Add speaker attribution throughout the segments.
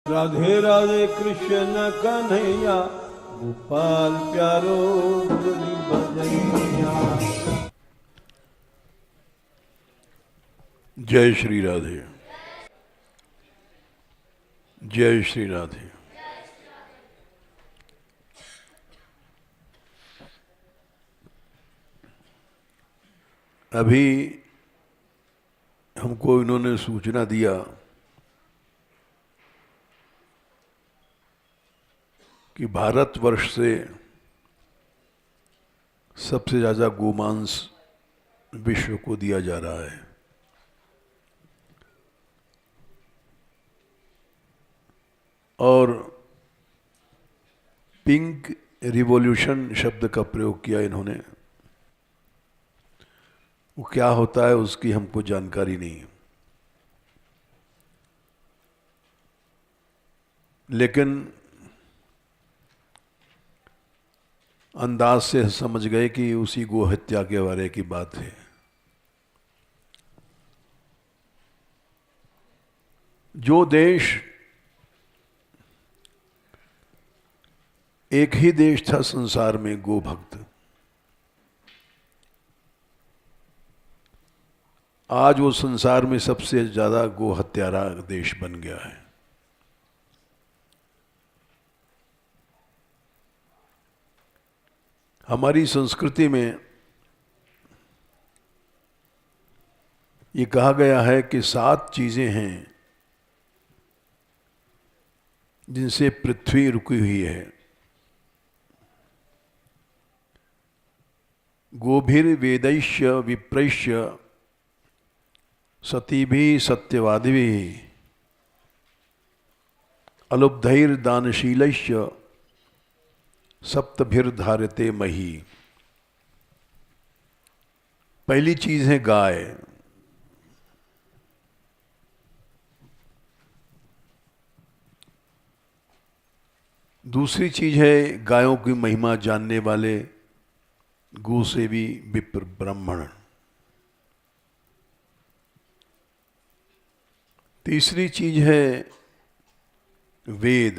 Speaker 1: राधे राधे कृष्ण कन्हैया, गोपाल प्यारो मुरली बजैया।
Speaker 2: जय श्री राधे। जय श्री राधे। अभी हमको इन्होंने सूचना दिया कि भारतवर्ष से सबसे ज़्यादा गोमांस विश्व को दिया जा रहा है। और पिंक रिवॉल्यूशन शब्द का प्रयोग किया इन्होंने। वो क्या होता है उसकी हमको जानकारी नहीं, लेकिन अंदाज से समझ गए कि उसी गो हत्या के बारे की बात है। जो देश, एक ही देश था संसार में गो भक्त, आज वो संसार में सबसे ज्यादा गो हत्यारा देश बन गया है। हमारी संस्कृति में ये कहा गया है कि 7 चीजें हैं जिनसे पृथ्वी रुकी हुई है। गोभिर वेदैश्य विप्रैश्य सतीभि सत्यवादिभि अलुब्धैर दानशीलैश्य सप्तभिर्धार्यते मही। पहली चीज है गाय। दूसरी चीज है गायों की महिमा जानने वाले गोसेवी विप्र ब्राह्मण। तीसरी चीज है वेद,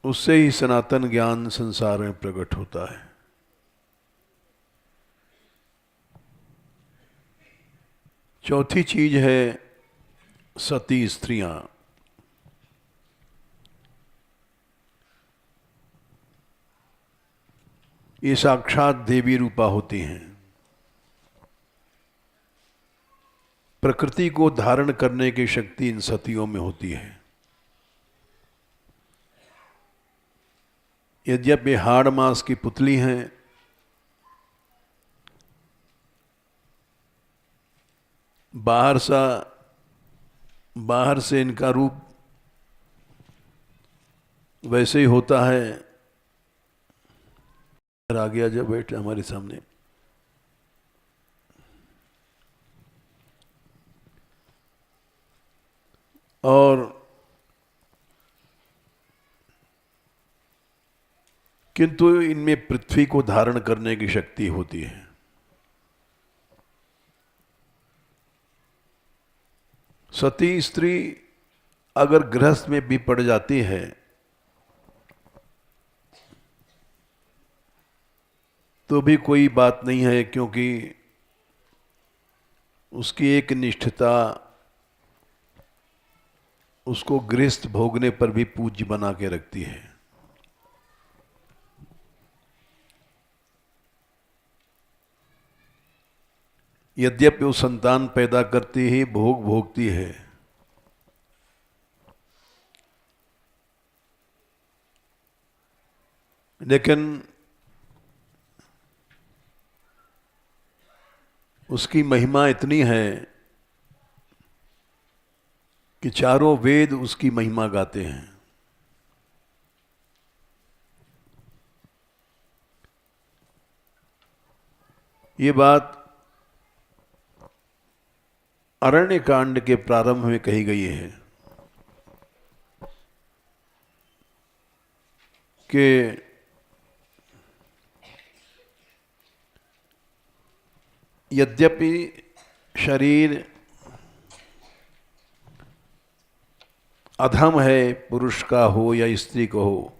Speaker 2: उससे ही सनातन ज्ञान संसार में प्रकट होता है। चौथी चीज है सती स्त्रियां। ये साक्षात देवी रूपा होती हैं। प्रकृति को धारण करने की शक्ति इन सतियों में होती है। यद्यपि हाड़ मांस की पुतली हैं, बाहर से इनका रूप वैसे ही होता है। आ गया जब बैठे हमारे सामने, और किंतु इनमें पृथ्वी को धारण करने की शक्ति होती है। सती स्त्री अगर गृहस्थ में भी पड़ जाती है तो भी कोई बात नहीं है, क्योंकि उसकी एक निष्ठता उसको गृहस्थ भोगने पर भी पूज्य बना के रखती है। यद्यपि वो संतान पैदा करती ही भोग भोगती है, लेकिन उसकी महिमा इतनी है कि चारों वेद उसकी महिमा गाते हैं। ये बात अरण्य कांड के प्रारंभ में कही गई है कि यद्यपि शरीर अधम है, पुरुष का हो या स्त्री को हो।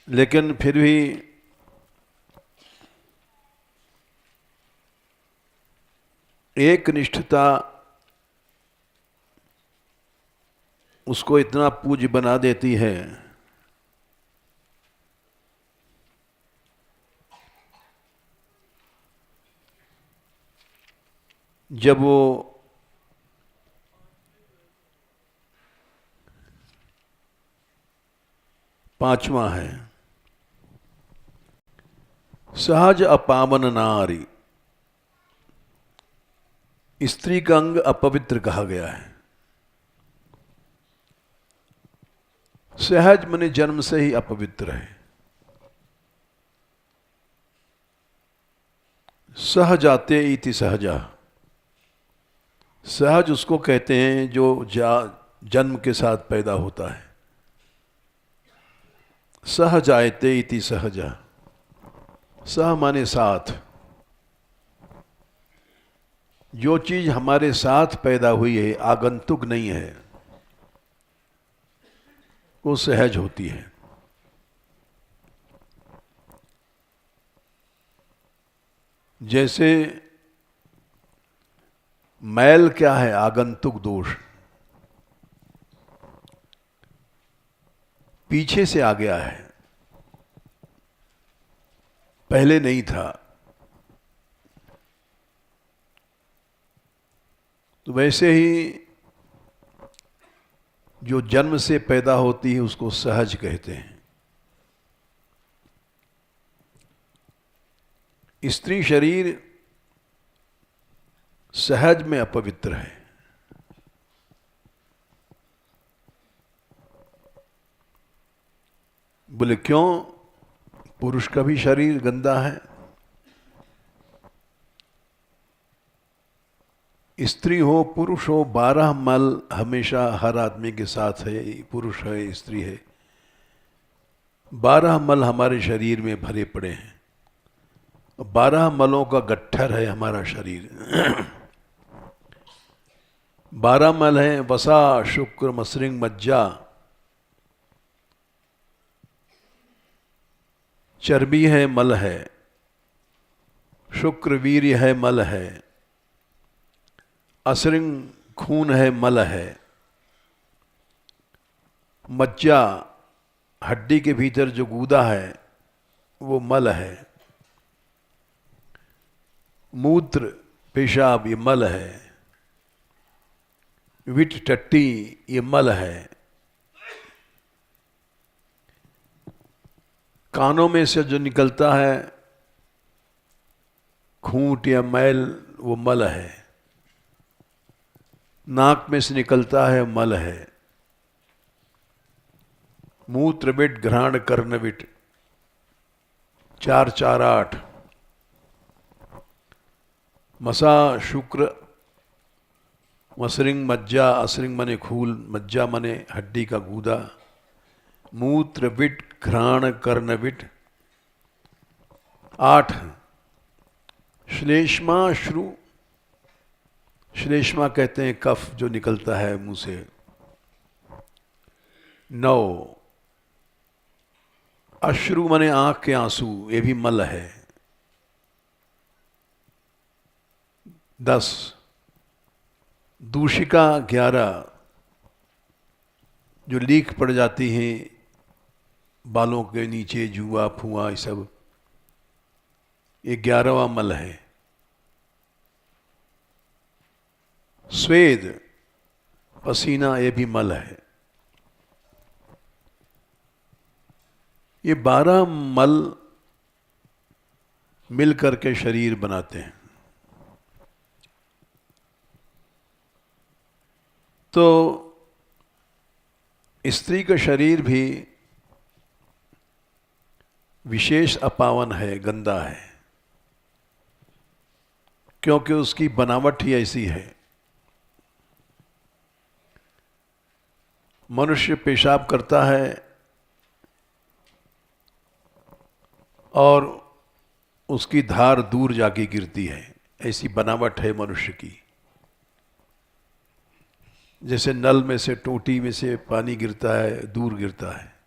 Speaker 2: लेकिन फिर भी एक निष्ठता उसको इतना पूज्य बना देती है जब वो पांचवा है, सहज अपावन नारी। स्त्री का अंग अपवित्र कहा गया है। सहज माने जन्म से ही अपवित्र है। सहजाते इति सहजा। सहज उसको कहते हैं जो जन्म के साथ पैदा होता है। सहजायते इति सहजा। सह माने साथ। जो चीज हमारे साथ पैदा हुई है, आगंतुक नहीं है, वो सहज होती है। जैसे मैल क्या है? आगंतुक दोष। पीछे से आ गया है, पहले नहीं था। तो वैसे ही जो जन्म से पैदा होती है उसको सहज कहते हैं। स्त्री शरीर सहज में अपवित्र है। बोले क्यों? पुरुष का भी शरीर गंदा है। स्त्री हो पुरुष हो, 12 मल हमेशा हर आदमी के साथ है। पुरुष है स्त्री है, 12 मल हमारे शरीर में भरे पड़े हैं। 12 मलों का गट्ठर है हमारा शरीर। 12 मल हैं, वसा शुक्र मसृंग मज्जा। चर्बी है, मल है। शुक्र वीर्य है, मल है। असृंग खून है, मल है। मज्जा हड्डी के भीतर जो गूदा है वो मल है। मूत्र पेशाब ये मल है। विट टट्टी ये मल है। कानों में से जो निकलता है खूंट या मैल वो मल है। नाक में से निकलता है मल है। मूत्र विट घ्राण कर्ण विट 4 4 8। मसा शुक्र मसृंग मज्जा। असृंग मने खूल, मज्जा मने हड्डी का गूदा। मूत्र विट घ्राण कर्ण विट 8। श्लेष्मा श्रु। श्लेष्मा कहते हैं कफ जो निकलता है मुंह से। 9। अश्रु मने आंख के आंसू, ये भी मल है। 10। दूषिका 11, जो लीक पड़ जाती हैं बालों के नीचे, जुआ फुआ ये सब, ये 11वां मल है। स्वेद पसीना, ये भी मल है। ये 12 मल मिल करके शरीर बनाते हैं। तो स्त्री का शरीर भी विशेष अपावन है, गंदा है, क्योंकि उसकी बनावट ही ऐसी है। मनुष्य पेशाब करता है और उसकी धार दूर जाके गिरती है। ऐसी बनावट है मनुष्य की। जैसे नल में से, टोटी में से पानी गिरता है, दूर गिरता है।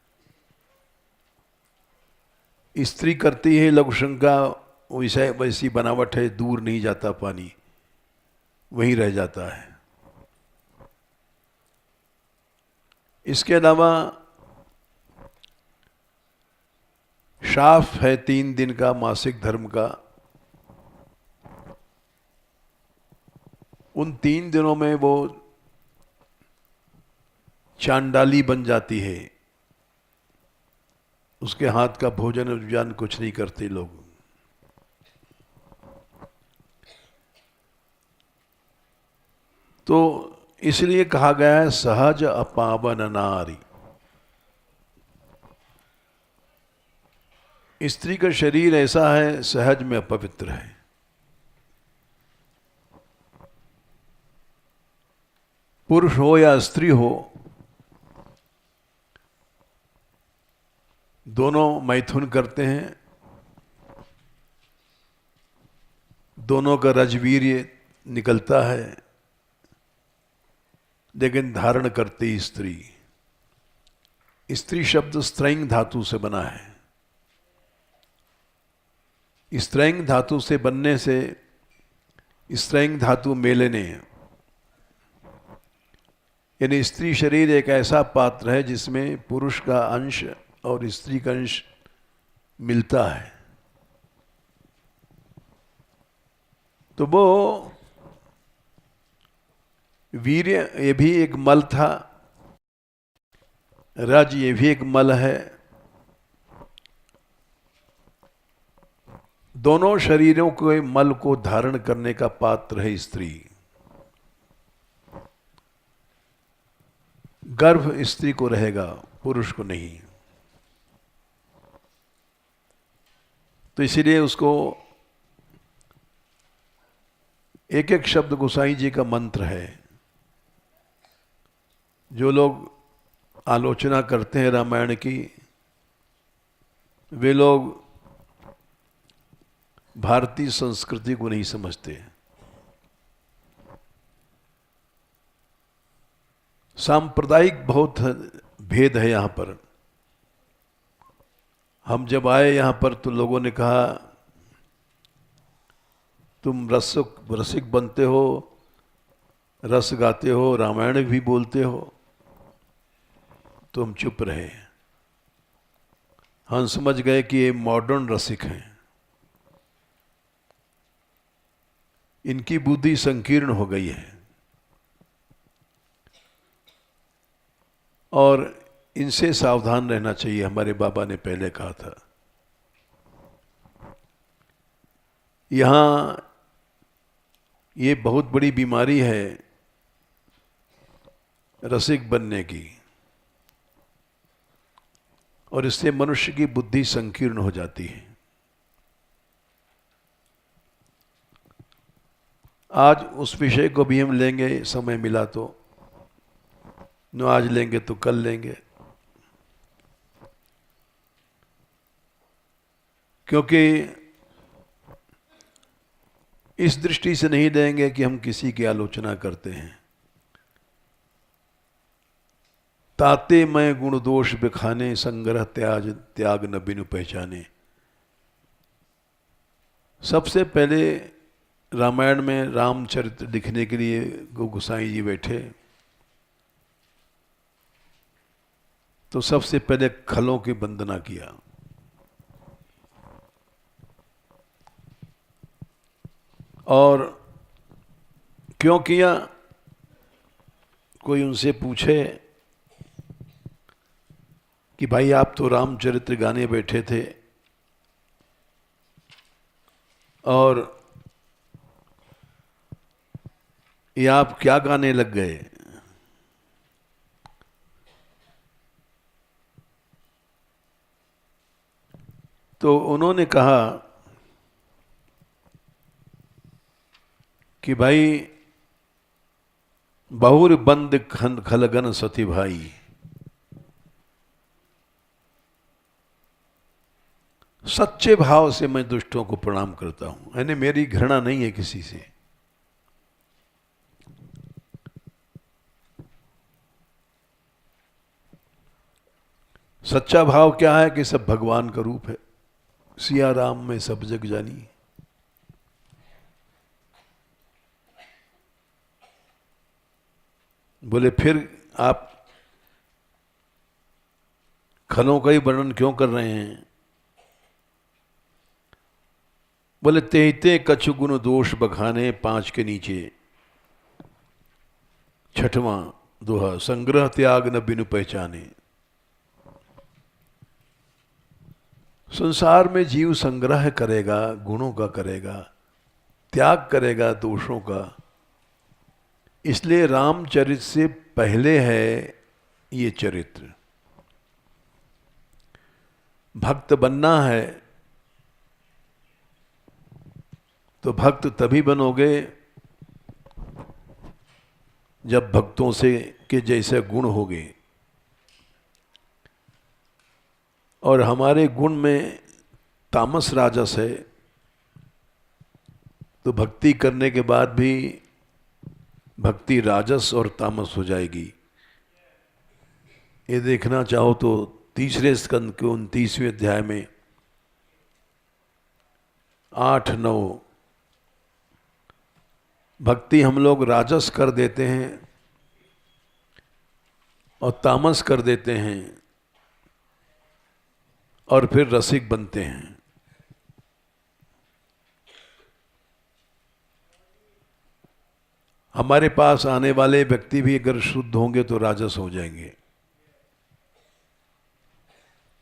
Speaker 2: स्त्री करती है लघुशंका, वैसी बनावट है, दूर नहीं जाता पानी, वहीं रह जाता है। इसके अलावा शाफ है 3 दिन का मासिक धर्म का। उन 3 दिनों में वो चांडाली बन जाती है। उसके हाथ का भोजन उजान कुछ नहीं करते लोग। तो इसलिए कहा गया है सहज अपावन नारी। स्त्री का शरीर ऐसा है, सहज में अपवित्र है। पुरुष हो या स्त्री हो, दोनों मैथुन करते हैं, दोनों का रजवीर्य निकलता है, लेकिन धारण करती स्त्री। स्त्री शब्द स्त्रैंग धातु से बना है। स्त्रैंग धातु से बनने से स्त्रैंग धातु मेलने, यानी स्त्री शरीर एक ऐसा पात्र है जिसमें पुरुष का अंश और स्त्री का अंश मिलता है। तो वो वीर्य ये भी एक मल था, रज ये भी एक मल है। दोनों शरीरों के मल को धारण करने का पात्र है स्त्री। गर्भ स्त्री को रहेगा, पुरुष को नहीं। तो इसीलिए उसको एक एक शब्द गोसाई जी का मंत्र है। जो लोग आलोचना करते हैं रामायण की, वे लोग भारतीय संस्कृति को नहीं समझते। सांप्रदायिक बहुत भेद है यहाँ पर। हम जब आए यहाँ पर तो लोगों ने कहा तुम रसिक बनते हो, रस गाते हो, रामायण भी बोलते हो। तो हम चुप रहे। हम समझ गए कि ये मॉडर्न रसिक हैं, इनकी बुद्धि संकीर्ण हो गई है और इनसे सावधान रहना चाहिए। हमारे बाबा ने पहले कहा था। यहाँ ये बहुत बड़ी बीमारी है रसिक बनने की, और इससे मनुष्य की बुद्धि संकीर्ण हो जाती है। आज उस विषय को भी हम लेंगे, समय मिला तो। न आज लेंगे तो कल लेंगे, क्योंकि इस दृष्टि से नहीं लेंगे कि हम किसी की आलोचना करते हैं। ताते मैं गुण दोष बिखाने, संग्रह त्याग न बिनु पहचाने। सबसे पहले रामायण में रामचरित्र लिखने के लिए गोसाई जी बैठे तो सबसे पहले खलों की वंदना किया। और क्यों किया? कोई उनसे पूछे कि भाई आप तो रामचरित्र गाने बैठे थे और ये आप क्या गाने लग गए? तो उन्होंने कहा कि भाई बहुर बंद खलगन सती भाई, सच्चे भाव से मैं दुष्टों को प्रणाम करता हूं, यानी मेरी घृणा नहीं है किसी से। सच्चा भाव क्या है कि सब भगवान का रूप है, सिया राम में सब जग जानी। बोले फिर आप खलों का ही वर्णन क्यों कर रहे हैं? बोले तेते कछु गुण दोष बखाने, 5 के नीचे 6वां दोहा, संग्रह त्याग न बिनु पहचाने। संसार में जीव संग्रह करेगा, गुणों का करेगा, त्याग करेगा दोषों का। इसलिए रामचरित से पहले है ये चरित्र। भक्त बनना है तो भक्त तभी बनोगे जब भक्तों से के जैसे गुण होंगे। और हमारे गुण में तामस राजस है, तो भक्ति करने के बाद भी भक्ति राजस और तामस हो जाएगी। ये देखना चाहो तो 3 स्कंद के 29वें अध्याय में 8-9 भक्ति हम लोग राजस कर देते हैं और तामस कर देते हैं और फिर रसिक बनते हैं। हमारे पास आने वाले व्यक्ति भी अगर शुद्ध होंगे तो राजस हो जाएंगे,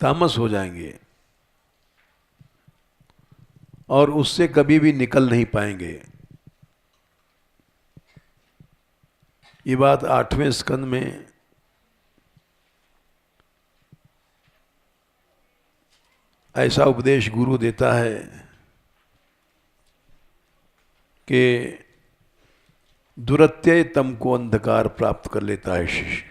Speaker 2: तामस हो जाएंगे और उससे कभी भी निकल नहीं पाएंगे। ये बात 8वें स्कंद में ऐसा उपदेश गुरु देता है कि दुरत्यय तम को अंधकार प्राप्त कर लेता है शिष्य।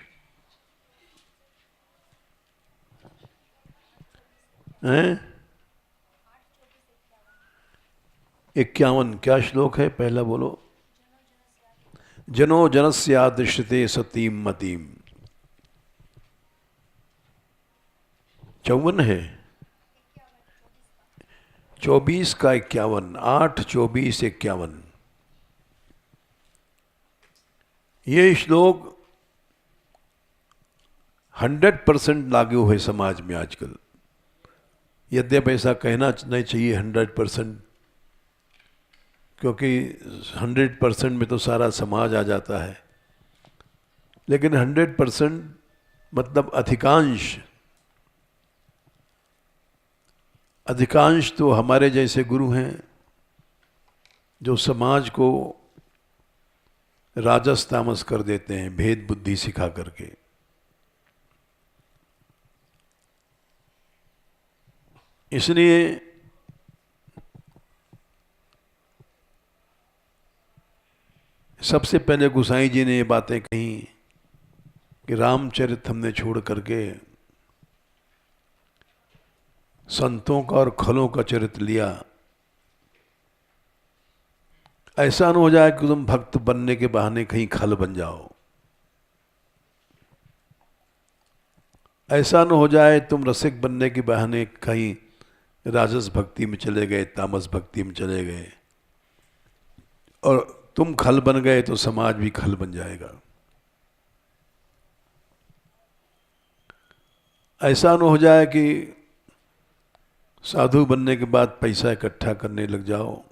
Speaker 2: 51 क्या श्लोक है? पहला बोलो। जनो जनस्यादृश्यते सतीम मतीम। 54 है, 24 का 51, 8, 24, 51। ये श्लोक 100% लागू है समाज में आजकल। यद्यपि ऐसा कहना नहीं चाहिए 100%, क्योंकि 100% में तो सारा समाज आ जाता है, लेकिन 100% मतलब अधिकांश तो हमारे जैसे गुरु हैं जो समाज को राजस तामस कर देते हैं भेद बुद्धि सिखा करके। इसलिए सबसे पहले गोसाई जी ने ये बातें कही कि रामचरित हमने छोड़ करके संतों का और खलों का चरित्र लिया। ऐसा न हो जाए कि तुम भक्त बनने के बहाने कहीं खल बन जाओ। ऐसा न हो जाए तुम रसिक बनने के बहाने कहीं राजस भक्ति में चले गए, तामस भक्ति में चले गए, और तुम खल बन गए तो समाज भी खल बन जाएगा। ऐसा न हो जाए कि साधु बनने के बाद पैसा इकट्ठा करने लग जाओ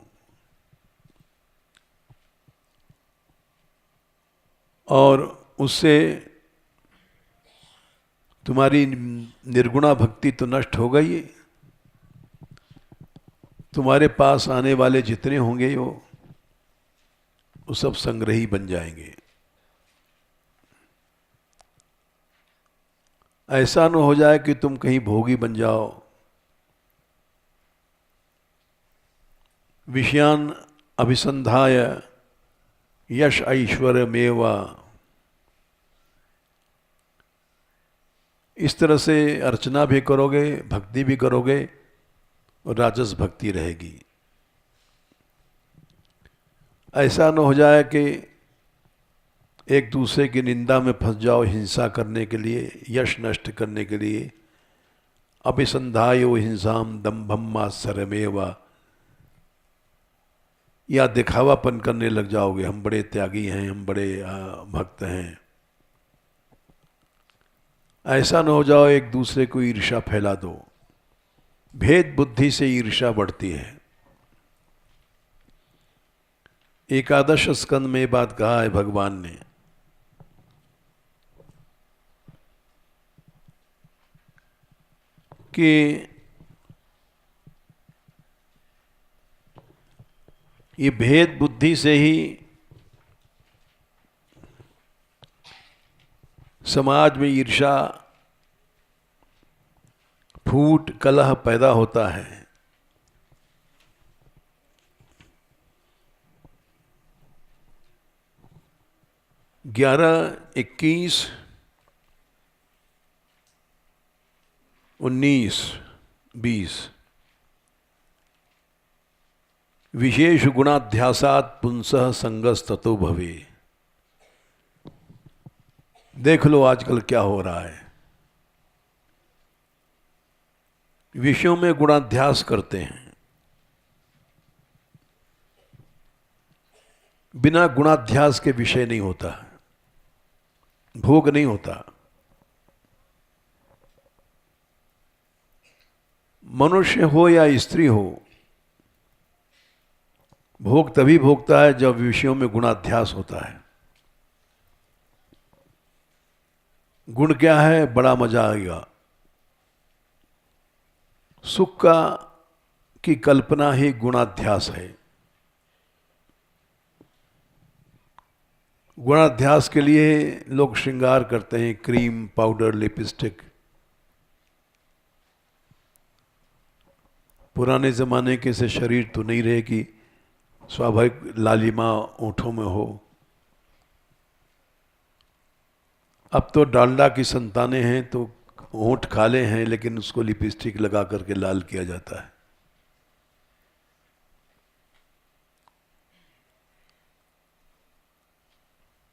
Speaker 2: और उससे तुम्हारी निर्गुणा भक्ति तो नष्ट हो गई। तुम्हारे पास आने वाले जितने होंगे वो सब संग्रही बन जाएंगे। ऐसा न हो जाए कि तुम कहीं भोगी बन जाओ, विषयान अभिसंधाय यश ऐश्वर्य मेवा। इस तरह से अर्चना भी करोगे, भक्ति भी करोगे और राजस भक्ति रहेगी। ऐसा न हो जाए कि एक दूसरे की निंदा में फंस जाओ हिंसा करने के लिए, यश नष्ट करने के लिए। अभिसंधायो हिंसाम दंभम मात्सर्यमेव, या दिखावापन करने लग जाओगे, हम बड़े त्यागी हैं, हम बड़े भक्त हैं। ऐसा न हो जाओ एक दूसरे को ईर्ष्या फैला दो। भेद बुद्धि से ईर्ष्या बढ़ती है। एकादश स्कंद में ये बात कहा है भगवान ने कि ये भेद बुद्धि से ही समाज में ईर्ष्या, फूट, कलह पैदा होता है। ग्यारह, 21, 19, 20 विशेष गुणाध्यासात पुंसः संगस्ततो भवे। देख लो आजकल क्या हो रहा है। विषयों में गुणाध्यास करते हैं, बिना गुणाध्यास के विषय नहीं होता, भोग नहीं होता। मनुष्य हो या स्त्री हो, भोग तभी भोगता है जब विषयों में गुणाध्यास होता है। गुण क्या है? बड़ा मजा आएगा। सुख का की कल्पना ही गुणाध्यास है। गुणाध्यास के लिए लोग श्रृंगार करते हैं, क्रीम, पाउडर, लिपस्टिक। पुराने जमाने के से शरीर तो नहीं रहे कि स्वाभाविक लालिमा ओंठों में हो। अब तो डालडा की संतानें हैं तो होंठ काले हैं, लेकिन उसको लिपस्टिक लगा करके लाल किया जाता है।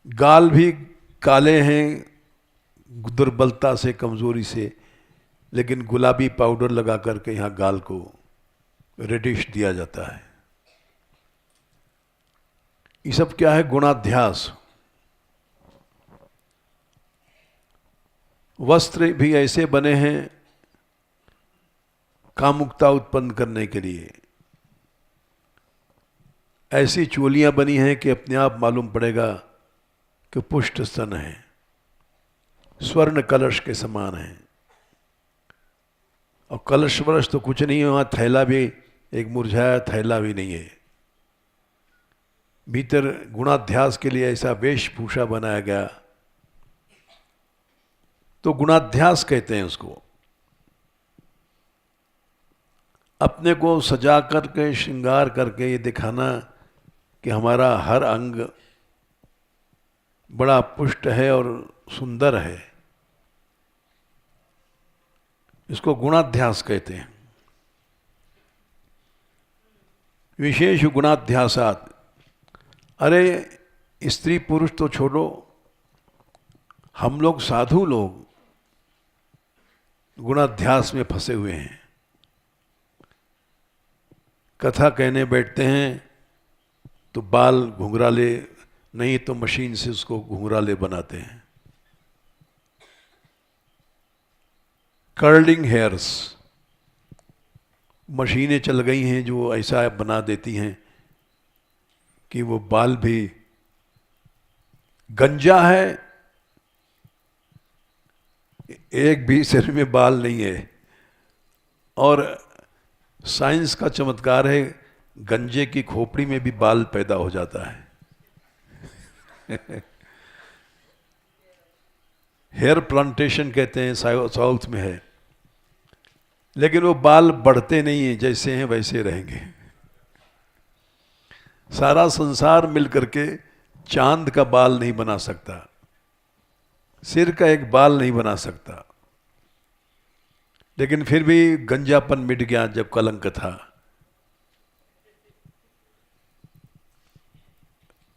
Speaker 2: गाल भी काले हैं दुर्बलता से, कमजोरी से, लेकिन गुलाबी पाउडर लगा करके यहाँ गाल को रेडिश दिया जाता है। ये सब क्या है? गुणाध्यास। वस्त्र भी ऐसे बने हैं कामुकता उत्पन्न करने के लिए। ऐसी चोलियां बनी हैं कि अपने आप मालूम पड़ेगा कि पुष्ट स्तन है, स्वर्ण कलश के समान है। और कलश वलश तो कुछ नहीं है, वहां थैला भी एक मुरझाया थैला भी नहीं है। भीतर गुणाध्यास के लिए ऐसा वेशभूषा बनाया गया, तो गुणाध्यास कहते हैं उसको। अपने को सजा करके, श्रृंगार करके ये दिखाना कि हमारा हर अंग बड़ा पुष्ट है और सुंदर है, इसको गुणाध्यास कहते हैं। विशेष गुणाध्यासात। अरे स्त्री पुरुष तो छोड़ो, हम लोग साधु लोग गुणाध्यास में फंसे हुए हैं। कथा कहने बैठते हैं तो बाल घुंघराले, नहीं तो मशीन से उसको घुंघराले बनाते हैं। कर्लिंग हेयर्स, मशीनें चल गई हैं जो ऐसा बना देती हैं कि वो बाल भी गंजा है, एक भी सिर में बाल नहीं है। और साइंस का चमत्कार है, गंजे की खोपड़ी में भी बाल पैदा हो जाता है। हेयर प्लांटेशन कहते हैं, साउथ में है, लेकिन वो बाल बढ़ते नहीं हैं, जैसे हैं वैसे रहेंगे। सारा संसार मिलकर के चांद का बाल नहीं बना सकता, सिर का एक बाल नहीं बना सकता। लेकिन फिर भी गंजापन मिट गया जब कलंक था।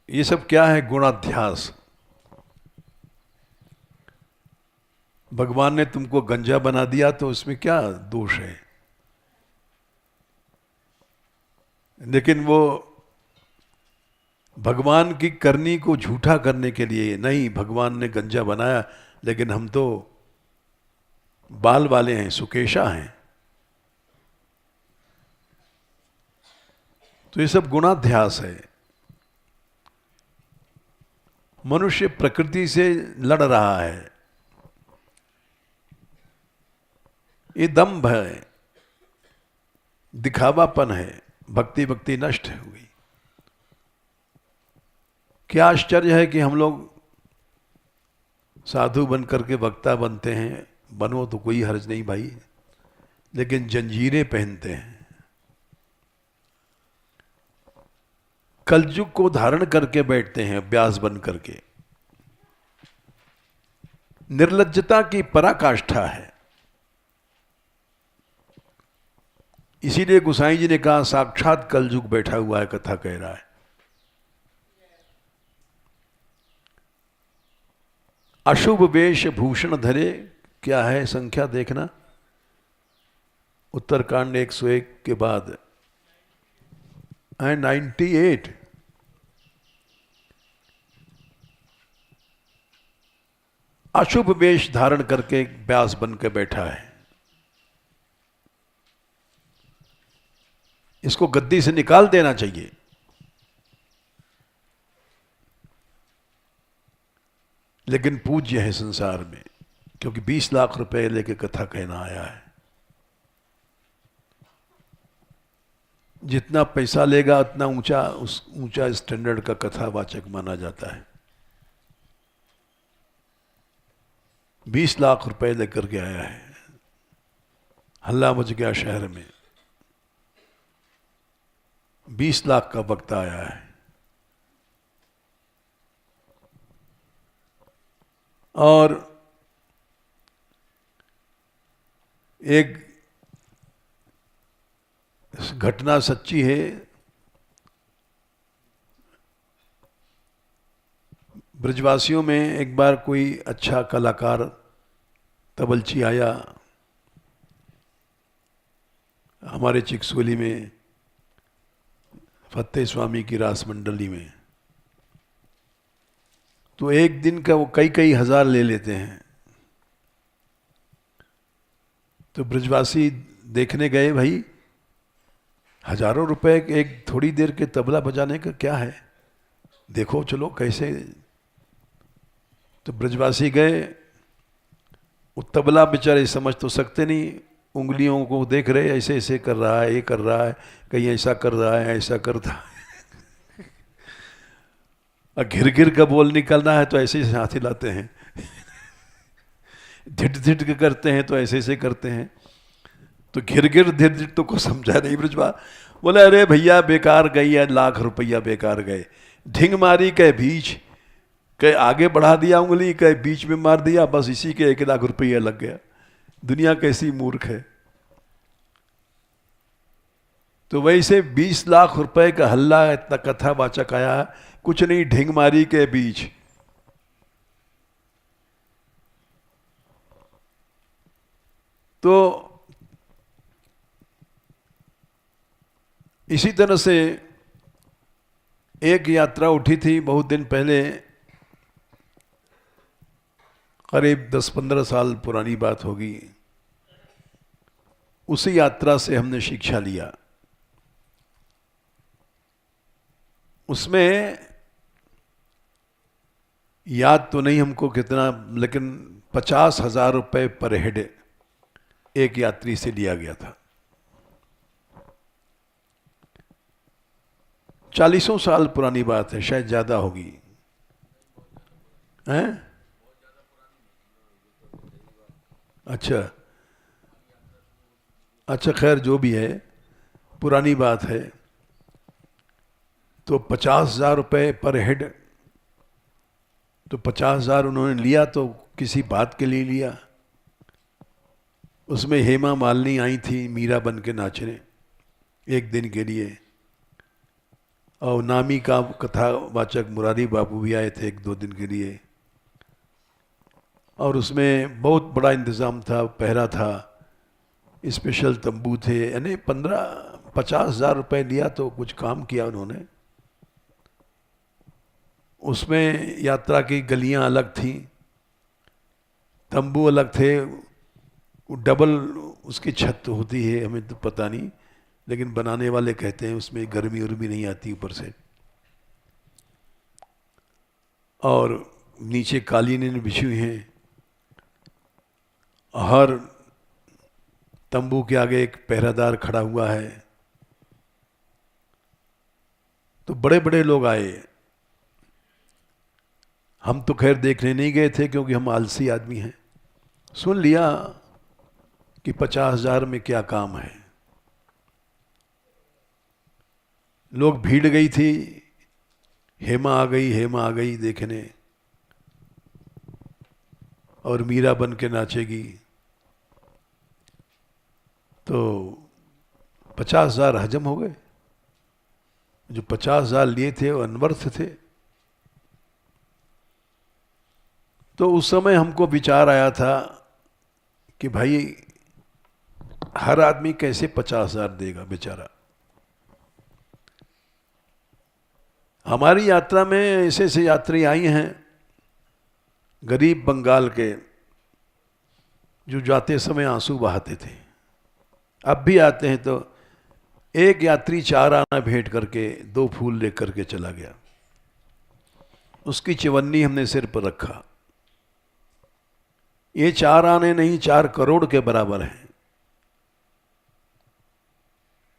Speaker 2: ये सब क्या है? गुणाध्यास। भगवान ने तुमको गंजा बना दिया तो उसमें क्या दोष है? लेकिन वो भगवान की करनी को झूठा करने के लिए नहीं, भगवान ने गंजा बनाया लेकिन हम तो बाल वाले हैं, सुकेशा हैं। तो ये सब गुणाध्यास है। मनुष्य प्रकृति से लड़ रहा है, ये दंभ है, दिखावापन है, भक्ति भक्ति नष्ट हुई। क्या आश्चर्य है कि हम लोग साधु बन करके वक्ता बनते हैं। बनो तो कोई हर्ज नहीं भाई, लेकिन जंजीरें पहनते हैं। कलयुग को धारण करके बैठते हैं अभ्यास बन करके। निर्लज्जता की पराकाष्ठा है। इसीलिए गोसाई जी ने कहा साक्षात कलयुग बैठा हुआ है, कथा कह रहा है। अशुभ वेश भूषण धरे, क्या है संख्या देखना, उत्तरकांड 101 के बाद है 98। अशुभ वेश धारण करके व्यास बन के बैठा है। इसको गद्दी से निकाल देना चाहिए। लेकिन पूज्य है संसार में, क्योंकि 20 लाख रुपए लेके कथा कहना आया है। जितना पैसा लेगा उतना ऊंचा स्टैंडर्ड का कथावाचक माना जाता है। 20 लाख रुपए लेकर के आया है, हल्ला मच गया शहर में। 20 लाख का वक्ता आया है। और एक घटना सच्ची है। ब्रजवासियों में एक बार कोई अच्छा कलाकार तबलची आया हमारे चिकसोली में, फतेह स्वामी की रास मंडली में। तो एक दिन का वो कई कई हजार ले लेते हैं। तो ब्रजवासी देखने गए, भाई हजारों रुपए एक थोड़ी देर के तबला बजाने का क्या है, देखो चलो कैसे। तो ब्रजवासी गए, वो तबला बेचारे समझ तो सकते नहीं, उंगलियों को देख रहे ऐसे ऐसे कर रहा है, ये कर रहा है, कहीं ऐसा कर रहा है, ऐसा करता है। और घिर घिर का बोल निकलना है तो ऐसे ऐसे हाथ हिलाते हैं। धिट धिट के करते हैं तो ऐसे ऐसे करते हैं। तो घिर घिर धिट धिट तो को समझा नहीं ब्रजवा। बोले अरे भैया बेकार गई है, लाख रुपया बेकार गए। ढिंग मारी के बीच के आगे बढ़ा दिया उंगली, के बीच में मार दिया, बस इसी के 1 लाख रुपया लग गया। दुनिया कैसी मूर्ख है। तो वैसे 20 लाख रुपए का हल्ला इतना कथावाचक आया, कुछ नहीं, ढिंग मारी के बीच। तो इसी तरह से एक यात्रा उठी थी बहुत दिन पहले, करीब 10-15 साल पुरानी बात होगी। उसी यात्रा से हमने शिक्षा लिया। उसमें याद तो नहीं हमको कितना, लेकिन 50,000 रुपये पर हेड एक यात्री से लिया गया था। 40 साल पुरानी बात है, शायद ज्यादा होगी। हैं? अच्छा अच्छा, खैर जो भी है, पुरानी बात है। तो 50,000 रुपये पर हेड, तो 50,000 उन्होंने लिया तो किसी बात के लिए लिया। उसमें हेमा मालिनी आई थी मीरा बन के नाचने एक दिन के लिए, और नामी का कथावाचक मुरारी बाबू भी आए थे एक दो दिन के लिए। और उसमें बहुत बड़ा इंतज़ाम था, पहरा था, स्पेशल तंबू थे, यानी 50,000 रुपये लिया तो कुछ काम किया उन्होंने। उसमें यात्रा की गलियां अलग थीं, तंबू अलग थे, डबल उसकी छत होती है, हमें तो पता नहीं, लेकिन बनाने वाले कहते हैं उसमें गर्मी उर्मी नहीं आती ऊपर से, और नीचे कालीनें बिछी हुई हैं। हर तंबू के आगे एक पहरादार खड़ा हुआ है। तो बड़े बड़े लोग आए। हम तो खैर देखने नहीं गए थे क्योंकि हम आलसी आदमी हैं। सुन लिया कि 50,000 में क्या काम है। लोग भीड़ गई थी, हेमा आ गई देखने, और मीरा बन के नाचेगी। तो 50,000 हजम हो गए। जो 50,000 लिए थे वो अनवर्थ थे। तो उस समय हमको विचार आया था कि भाई हर आदमी कैसे 50,000 देगा बेचारा। हमारी यात्रा में ऐसे ऐसे यात्री आई हैं गरीब बंगाल के, जो जाते समय आंसू बहाते थे, अब भी आते हैं। तो एक यात्री 4 आना भेंट करके 2 फूल लेकर के चला गया। उसकी चवन्नी हमने सिर पर रखा। ये 4 आने नहीं, 4 करोड़ के बराबर हैं।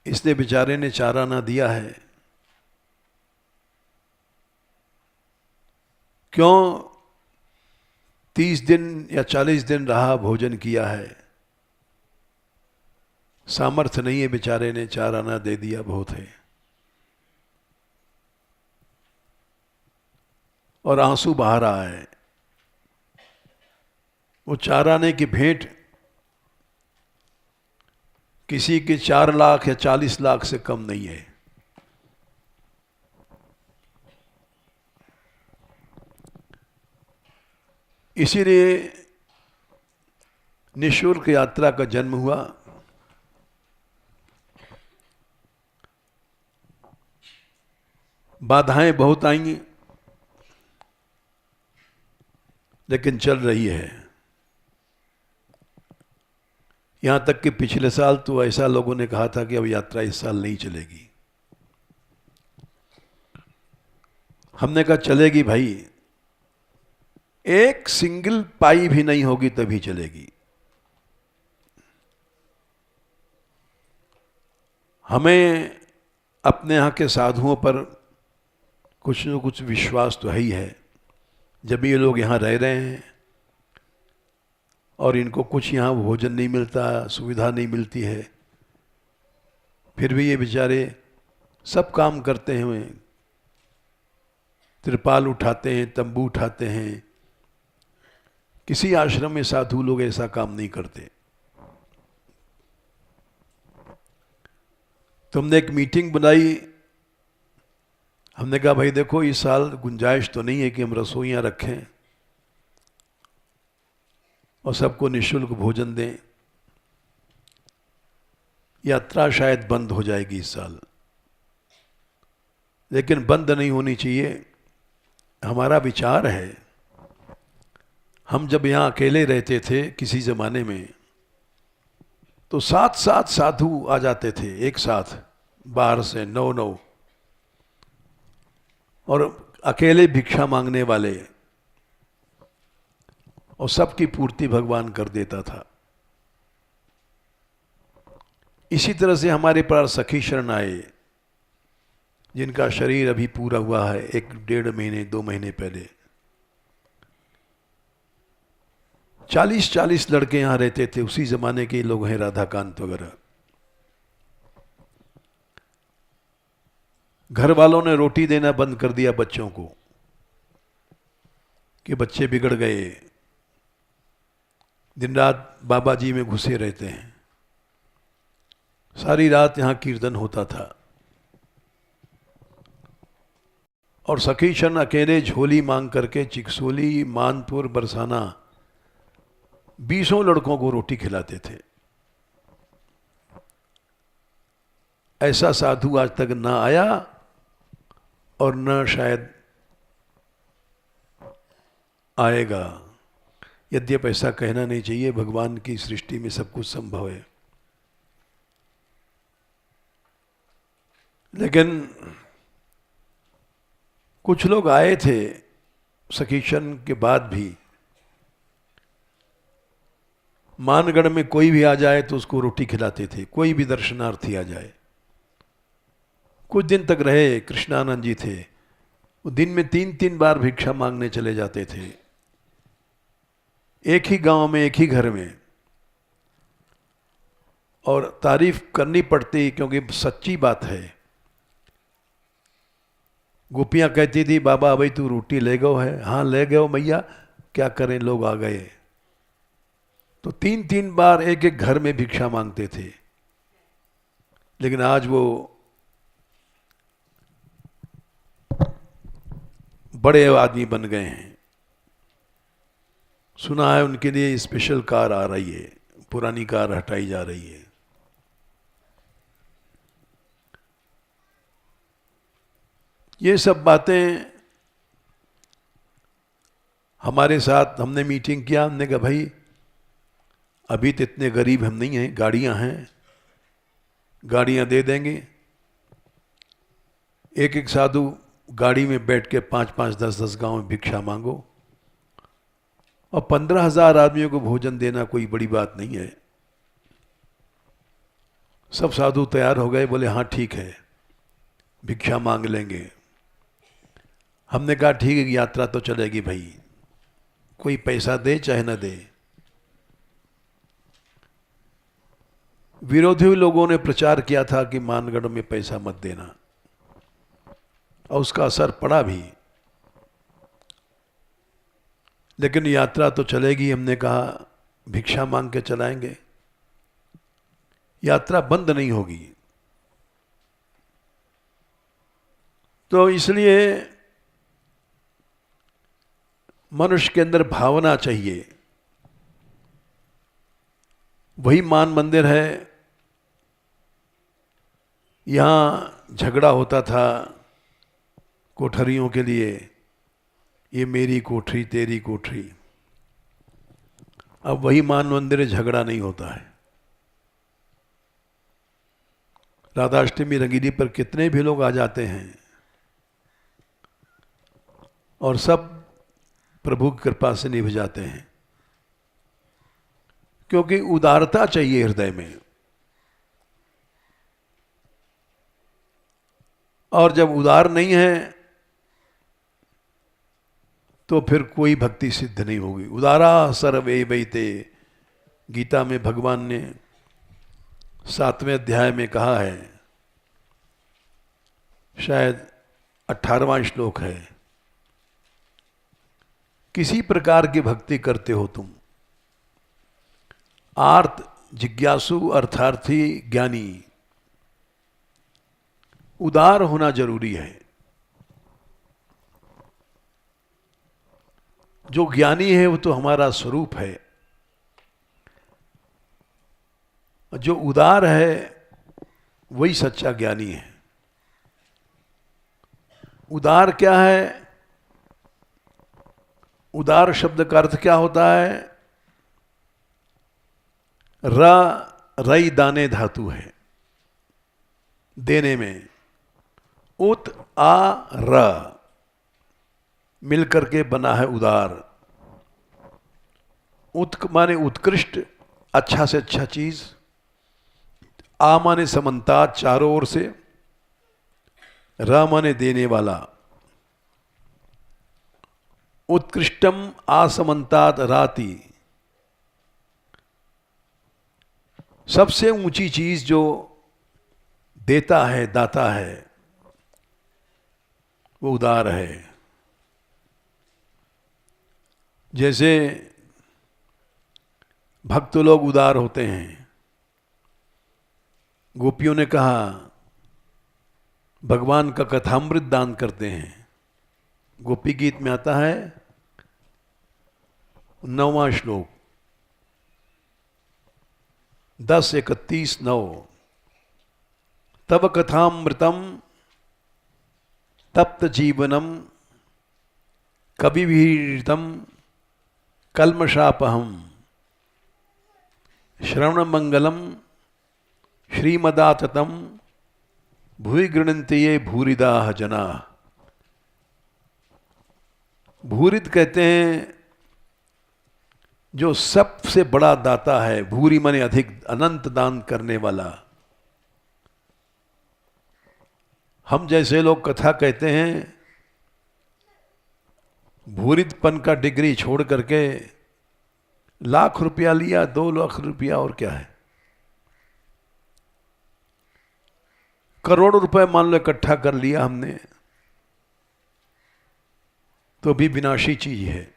Speaker 2: इसने बेचारे ने 4 आना दिया है। क्यों 30 दिन या 40 दिन रहा, भोजन किया है, सामर्थ्य नहीं है, बेचारे ने 4 आना दे दिया, बहुत है। और आंसू बहा रहा है। वो 4 आने की भेंट किसी के 4 लाख या 40 लाख से कम नहीं है। इसीलिए निःशुल्क यात्रा का जन्म हुआ। बाधाएं बहुत आएंगी, लेकिन चल रही है। यहां तक कि पिछले साल तो ऐसा लोगों ने कहा था कि अब यात्रा इस साल नहीं चलेगी। हमने कहा चलेगी भाई, एक सिंगल पाई भी नहीं होगी तभी चलेगी। हमें अपने यहाँ के साधुओं पर कुछ न कुछ विश्वास तो है ही है। जब ये लोग यहाँ रह रहे हैं और इनको कुछ यहाँ भोजन नहीं मिलता, सुविधा नहीं मिलती है, फिर भी ये बेचारे सब काम करते हैं। तिरपाल उठाते हैं, तंबू उठाते हैं। किसी आश्रम में साधु लोग ऐसा काम नहीं करते। तुमने एक मीटिंग बनाई। हमने कहा भाई देखो, इस साल गुंजाइश तो नहीं है कि हम रसोइयां रखें और सबको निःशुल्क भोजन दें। यात्रा शायद बंद हो जाएगी इस साल, लेकिन बंद नहीं होनी चाहिए। हमारा विचार है, हम जब यहाँ अकेले रहते थे किसी ज़माने में, तो 7-7 साधु आ जाते थे एक साथ बाहर से, 9-9, और अकेले भिक्षा मांगने वाले, और सबकी पूर्ति भगवान कर देता था। इसी तरह से हमारे पास सखी शरण आए, जिनका शरीर अभी पूरा हुआ है 1-1.5 महीने 2 महीने पहले। 40-40 लड़के यहाँ रहते थे, उसी जमाने के लोग हैं, राधाकांत वगैरह। घर वालों ने रोटी देना बंद कर दिया बच्चों को कि बच्चे बिगड़ गए, दिन रात बाबा जी में घुसे रहते हैं। सारी रात यहाँ कीर्तन होता था और सखीशन अकेले झोली मांग करके चिकसोली, मानपुर, बरसाना 20 लड़कों को रोटी खिलाते थे। ऐसा साधु आज तक ना आया और न शायद आएगा। यद्यप ऐसा कहना नहीं चाहिए, भगवान की सृष्टि में सब कुछ संभव है, लेकिन कुछ लोग आए थे सखीशन के बाद भी। मानगढ़ में कोई भी आ जाए तो उसको रोटी खिलाते थे, कोई भी दर्शनार्थी आ जाए। कुछ दिन तक रहे। कृष्णानंद जी थे, वो दिन में 3-3 बार भिक्षा मांगने चले जाते थे, एक ही गांव में, एक ही घर में। और तारीफ करनी पड़ती क्योंकि सच्ची बात है। गोपियां कहती थी, बाबा भाई तू रोटी ले गयो है? हाँ ले गयो मैया, क्या करें लोग आ गए। तो 3-3 बार एक एक घर में भिक्षा मांगते थे। लेकिन आज वो बड़े आदमी बन गए हैं। सुना है उनके लिए स्पेशल कार आ रही है, पुरानी कार हटाई जा रही है। ये सब बातें हमारे साथ, हमने मीटिंग किया, हमने कहा भाई अभी तो इतने गरीब हम नहीं हैं, गाड़ियां हैं, गाड़ियां दे देंगे। एक एक साधु गाड़ी में बैठ के 5-5, 10-10 गांव में भिक्षा मांगो, और 15,000 आदमियों को भोजन देना कोई बड़ी बात नहीं है। सब साधु तैयार हो गए, बोले हाँ ठीक है भिक्षा मांग लेंगे। हमने कहा ठीक है, यात्रा तो चलेगी भाई, कोई पैसा दे चाहे न दे। विरोधी लोगों ने प्रचार किया था कि मानगढ़ में पैसा मत देना, और उसका असर पड़ा भी। लेकिन यात्रा तो चलेगी, हमने कहा भिक्षा मांग के चलाएंगे, यात्रा बंद नहीं होगी। तो इसलिए मनुष्य के अंदर भावना चाहिए। वही मान मंदिर है, यहां झगड़ा होता था कोठरियों के लिए, ये मेरी कोठरी तेरी कोठरी। अब वही मान मंदिर, झगड़ा नहीं होता है। राधाष्टमी रंगीली पर कितने भी लोग आ जाते हैं और सब प्रभु की कृपा से निभ जाते हैं, क्योंकि उदारता चाहिए हृदय में। और जब उदार नहीं है तो फिर कोई भक्ति सिद्ध नहीं होगी। उदारा सर्वे वैते, गीता में भगवान ने 7वें अध्याय में कहा है, शायद 18वां श्लोक है, किसी प्रकार की भक्ति करते हो तुम, आर्त, जिज्ञासु, अर्थार्थी, ज्ञानी, उदार होना जरूरी है। जो ज्ञानी है वो तो हमारा स्वरूप है, जो उदार है वही सच्चा ज्ञानी है। उदार क्या है? उदार शब्द का अर्थ क्या होता है? रई दाने धातु है देने में, उत आ र मिलकर के बना है उदार। उत माने उत्कृष्ट, अच्छा से अच्छा चीज, आ माने समन्तात चारों ओर से, र माने देने वाला। उत्कृष्टम आसमन्तात राति, सबसे ऊंची चीज जो देता है, दाता है, वो उदार है। जैसे भक्त लोग उदार होते हैं। गोपियों ने कहा भगवान का कथामृत दान करते हैं। गोपी गीत में आता है 9वां श्लोक 10:31-9 तब कथामृतम तप्त जीवनम कविवीरितम कल्मषापहम श्रवण मंगलम श्रीमदाततम भूरि गृणन्ति ये भूरिदा जना। भूरिद कहते हैं जो सबसे बड़ा दाता है। भूरि माने अधिक, अनंत दान करने वाला। हम जैसे लोग कथा कहते हैं, भूरिदपन का डिग्री छोड़ करके लाख रुपया लिया, 2 लाख रुपया और क्या है, करोड़ों रुपए मान लो इकट्ठा कर लिया हमने, तो भी विनाशी चीज है।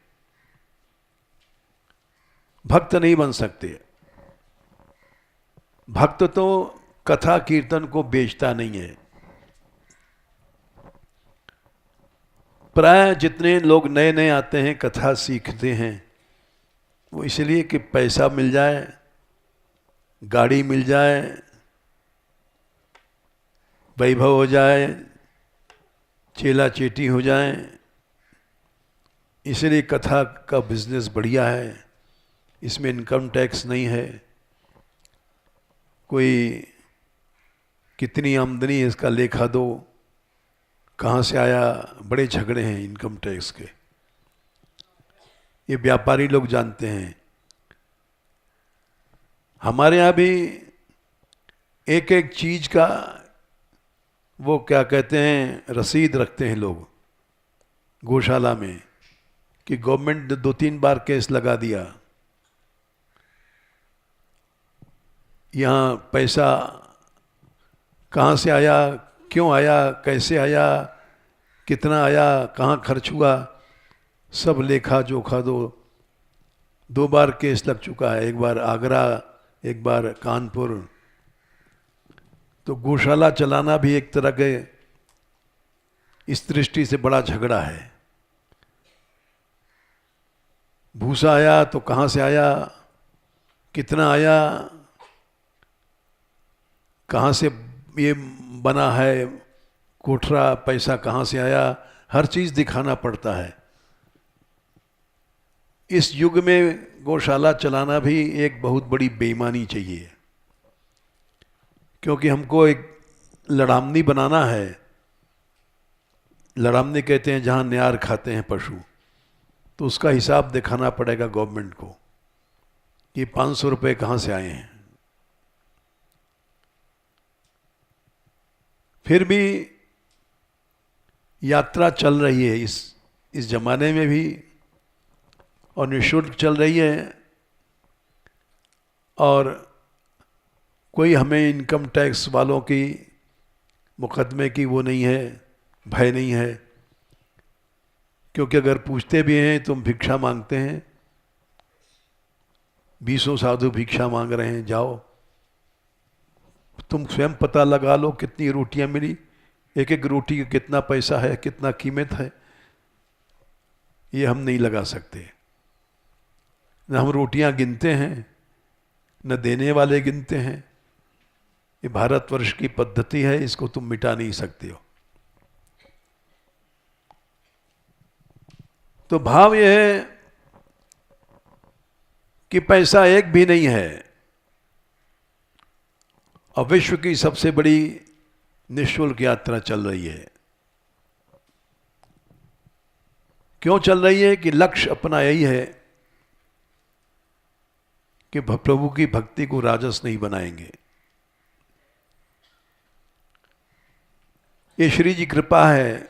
Speaker 2: भक्त नहीं बन सकते। भक्त तो कथा कीर्तन को बेचता नहीं है। प्राय जितने लोग नए नए आते हैं कथा सीखते हैं, वो इसलिए कि पैसा मिल जाए, गाड़ी मिल जाए, वैभव हो जाए, चेला चेटी हो जाए, इसलिए कथा का बिजनेस बढ़िया है। इसमें इनकम टैक्स नहीं है, कोई कितनी आमदनी है इसका लेखा दो, कहाँ से आया, बड़े झगड़े हैं इनकम टैक्स के। ये व्यापारी लोग जानते हैं। हमारे यहाँ भी एक एक चीज का वो क्या कहते हैं रसीद रखते हैं लोग गौशाला में, कि गवर्नमेंट 2-3 बार केस लगा दिया, यहाँ पैसा कहाँ से आया, क्यों आया, कैसे आया, कितना आया, कहाँ खर्च हुआ, सब लेखा जोखा दो। 2 बार केस लग चुका है, एक बार आगरा, एक बार कानपुर। तो गौशाला चलाना भी एक तरह के इस दृष्टि से बड़ा झगड़ा है। भूसा आया तो कहाँ से आया, कितना आया, कहाँ से ये बना है कोठरा, पैसा कहाँ से आया, हर चीज़ दिखाना पड़ता है। इस युग में गौशाला चलाना भी एक बहुत बड़ी बेईमानी चाहिए, क्योंकि हमको एक लड़ामनी बनाना है। लड़ामनी कहते हैं जहाँ न्यार खाते हैं पशु, तो उसका हिसाब दिखाना पड़ेगा गवर्नमेंट को कि 500 रुपये कहाँ से आए हैं। फिर भी यात्रा चल रही है इस जमाने में भी, और निःशुल्क चल रही है, और कोई हमें इनकम टैक्स वालों की मुकदमे की वो नहीं है, भय नहीं है। क्योंकि अगर पूछते भी हैं तुम भिक्षा मांगते हैं, 20 साधु भिक्षा मांग रहे हैं, जाओ तुम स्वयं पता लगा लो कितनी रोटियां मिली, एक एक रोटी का कितना पैसा है, कितना कीमत है, ये हम नहीं लगा सकते। न हम रोटियां गिनते हैं, न देने वाले गिनते हैं। ये भारतवर्ष की पद्धति है, इसको तुम मिटा नहीं सकते हो। तो भाव यह है कि पैसा एक भी नहीं है, और विश्व की सबसे बड़ी निःशुल्क यात्रा चल रही है। क्यों चल रही है? कि लक्ष्य अपना यही है कि प्रभु की भक्ति को राजस नहीं बनाएंगे। ये श्री जी कृपा है,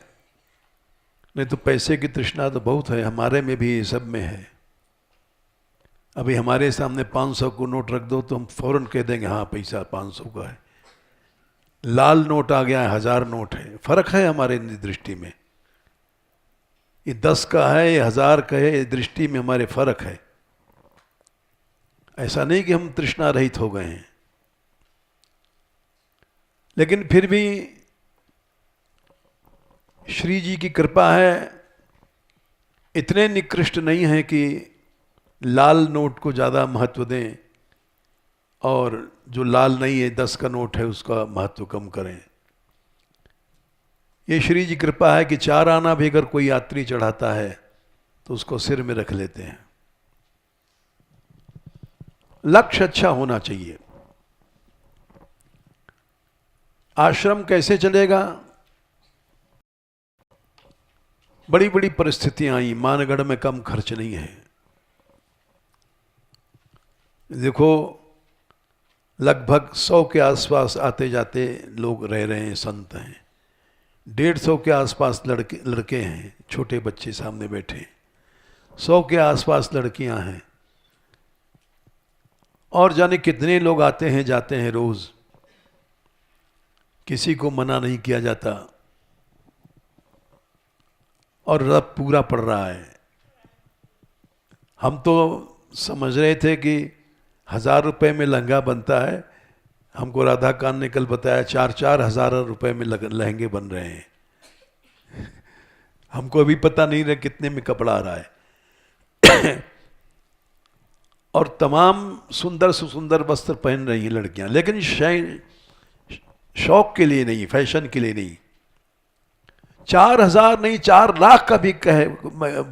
Speaker 2: नहीं तो पैसे की तृष्णा तो बहुत है, हमारे में भी, सब में है। अभी हमारे सामने 500 को नोट रख दो तो हम फौरन कह देंगे हाँ पैसा 500 का है। लाल नोट आ गया है, 1000 नोट है, फर्क है हमारे दृष्टि में। ये 10 का है, ये 1000 का है, ये दृष्टि में हमारे फर्क है। ऐसा नहीं कि हम तृष्णा रहित हो गए हैं, लेकिन फिर भी श्री जी की कृपा है, इतने निकृष्ट नहीं है कि लाल नोट को ज़्यादा महत्व दें और जो लाल नहीं है 10 का नोट है उसका महत्व कम करें। ये श्री जी कृपा है कि 4 आना भी अगर कोई यात्री चढ़ाता है तो उसको सिर में रख लेते हैं। लक्ष्य अच्छा होना चाहिए। आश्रम कैसे चलेगा? बड़ी बड़ी परिस्थितियां आई, मानगढ़ में कम खर्च नहीं है। देखो लगभग 100 के आसपास आते जाते लोग रह रहे हैं, संत हैं। 150 के आसपास लड़के हैं, छोटे बच्चे सामने बैठे। 100 के आसपास लड़कियां हैं, और जाने कितने लोग आते हैं जाते हैं रोज। किसी को मना नहीं किया जाता, और रब पूरा पड़ रहा है। हम तो समझ रहे थे कि 1000 रुपए में लहंगा बनता है, हमको राधा कान ने कल बताया 4-4 हजार रुपए में लहंगे बन रहे हैं। हमको अभी पता नहीं रहा कितने में कपड़ा आ रहा है। और तमाम सुंदर से सुंदर वस्त्र पहन रही हैं लड़कियां, लेकिन शौक के लिए नहीं, फैशन के लिए नहीं। 4000 नहीं, 4 लाख का भी कहे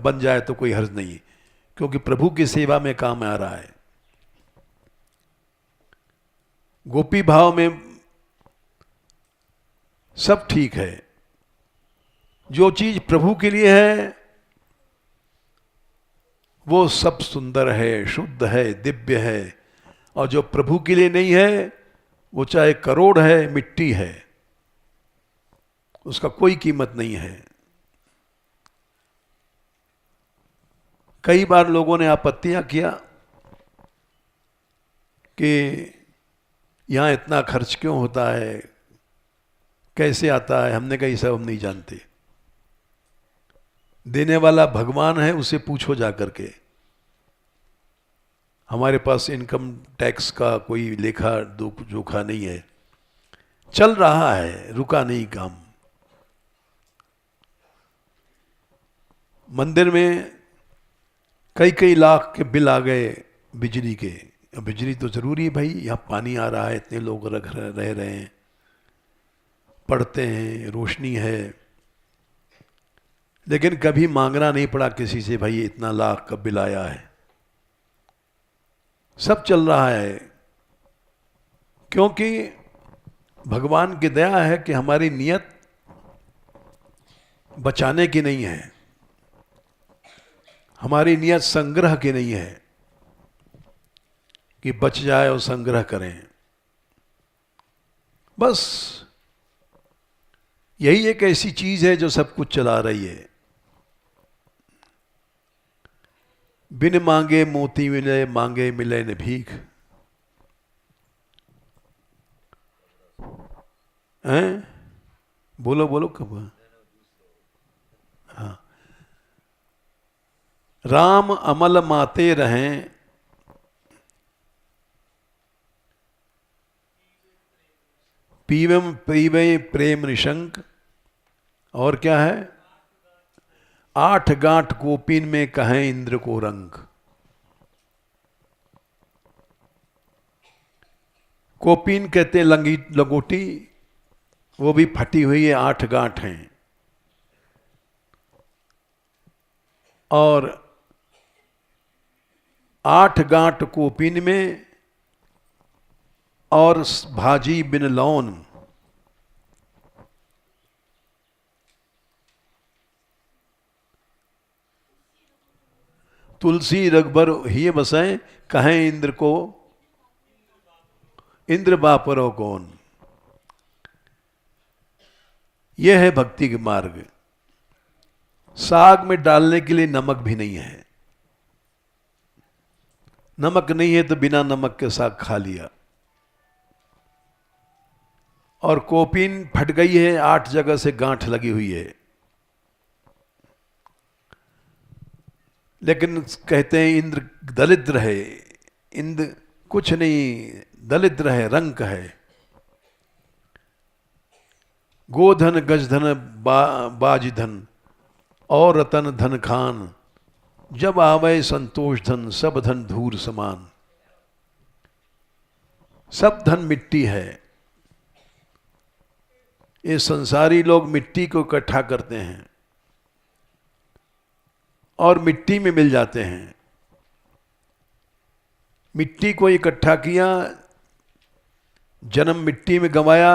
Speaker 2: बन जाए तो कोई हर्ज नहीं, क्योंकि प्रभु की सेवा में काम आ रहा है। गोपी भाव में सब ठीक है। जो चीज प्रभु के लिए है वो सब सुंदर है, शुद्ध है, दिव्य है। और जो प्रभु के लिए नहीं है वो चाहे करोड़ है, मिट्टी है, उसका कोई कीमत नहीं है। कई बार लोगों ने आपत्तियां किया कि यहां इतना खर्च क्यों होता है, कैसे आता है। हमने कहा ये सब हम नहीं जानते। देने वाला भगवान है, उसे पूछो जाकर के। हमारे पास इनकम टैक्स का कोई लेखा जोखा नहीं है, चल रहा है, रुका नहीं काम। मंदिर में कई लाख के बिल आ गए बिजली के। बिजली तो जरूरी है भाई, यहाँ पानी आ रहा है, इतने लोग रह रहे हैं, पढ़ते हैं, रोशनी है। लेकिन कभी मांगना नहीं पड़ा किसी से, भाई इतना लाख का बिल आया है। सब चल रहा है, क्योंकि भगवान की दया है कि हमारी नियत बचाने की नहीं है, हमारी नियत संग्रह की नहीं है कि बच जाए और संग्रह करें। बस यही एक ऐसी चीज है जो सब कुछ चला रही है। बिन मांगे मोती मिले, मांगे मिले न भीख। हैं? बोलो बोलो कब। हाँ, राम अमल माते रहें, पीवम पीवे प्रेम निशंक। और क्या है? 8 गांठ कोपिन में कहें इंद्र को रंग। कोपिन कहते हैं लंगोटी, वो भी फटी हुई है, 8 गांठ हैं। और 8 गांठ कोपिन में और भाजी बिन लौन। तुलसी रगभर ही बसाएं, कहें इंद्र को, इंद्र बापरो कौन। यह है भक्ति के मार्ग। साग में डालने के लिए नमक भी नहीं है। नमक नहीं है तो बिना नमक के साग खा लिया। और कोपिन फट गई है, 8 जगह से गांठ लगी हुई है। लेकिन कहते हैं इंद्र दरिद्र है, इंद कुछ नहीं, दलिद्र है, रंक है। गोधन गजधन बाजधन और रतन धन खान, जब आवे संतोष धन सब धन धूर समान। सब धन मिट्टी है। ये संसारी लोग मिट्टी को इकट्ठा करते हैं और मिट्टी में मिल जाते हैं। मिट्टी को इकट्ठा किया, जन्म मिट्टी में गंवाया